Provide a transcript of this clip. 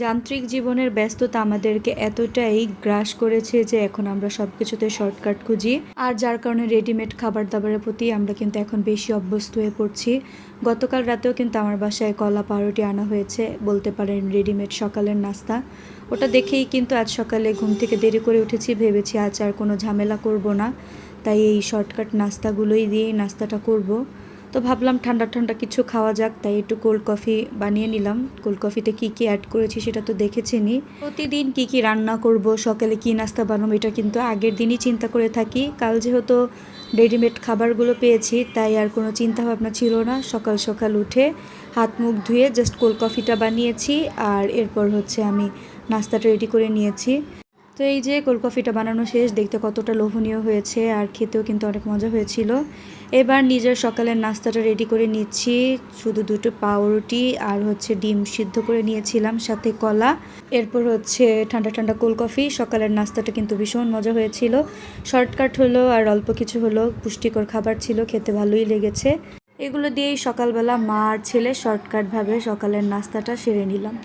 যান্ত্রিক জীবনের ব্যস্ততা আমাদেরকে এতটাই গ্রাস করেছে যে এখন আমরা সব কিছুতে শর্টকাট খুঁজি, আর যার কারণে রেডিমেড খাবার দাবারের প্রতি আমরা কিন্তু এখন বেশি অভ্যস্ত হয়ে পড়ছি। গতকাল রাতেও কিন্তু আমার বাসায় কলা পাউরুটি আনা হয়েছে, বলতে পারেন রেডিমেড সকালের নাস্তা। ওটা দেখেই কিন্তু আজ সকালে ঘুম থেকে দেরি করে উঠেছি, ভেবেছি আজ আর কোনো ঝামেলা করব না, তাই এই শর্টকাট নাস্তাগুলোই দিয়েই নাস্তাটা করব। তো ভাবলাম ঠান্ডা ঠান্ডা কিছু খাওয়া যাক, তাই একটু কোল্ড কফি বানিয়ে নিলাম। কোল্ড কফিতে কী কী অ্যাড করেছি সেটা তো দেখেছেনই। প্রতিদিন কি কি রান্না করব, সকালে কি নাস্তা বানাবো, এটা কিন্তু আগের দিনই চিন্তা করে থাকি। কাল যেহেতু রেডিমেড খাবারগুলো পেয়েছি, তাই আর কোনো চিন্তা ভাবনা ছিল না। সকাল সকাল উঠে হাত মুখ ধুয়ে জাস্ট কোল্ড কফিটা বানিয়েছি, আর এরপর হচ্ছে আমি নাস্তাটা রেডি করে নিয়েছি। তো এই যে কোল্ড কফিটা বানানো শেষ, দেখতে কতটা লোভনীয় হয়েছে, আর খেতেও কিন্তু অনেক মজা হয়েছিল। এবার নিজের সকালের নাস্তাটা রেডি করে নিচ্ছি। শুধু দুটো পাউরুটি আর হচ্ছে ডিম সিদ্ধ করে নিয়েছিলাম, সাথে কলা। এরপর হচ্ছে ঠান্ডা ঠান্ডা কোল্ড কফি। সকালের নাস্তাটা কিন্তু ভীষণ মজা হয়েছিল, শর্টকাট হলো আর অল্প কিছু হলো, পুষ্টিকর খাবার ছিল, খেতে ভালোই লেগেছে। এগুলো দিয়েই সকালবেলা মা আর ছেলে শর্টকাটভাবে সকালের নাস্তাটা সেরে নিলাম।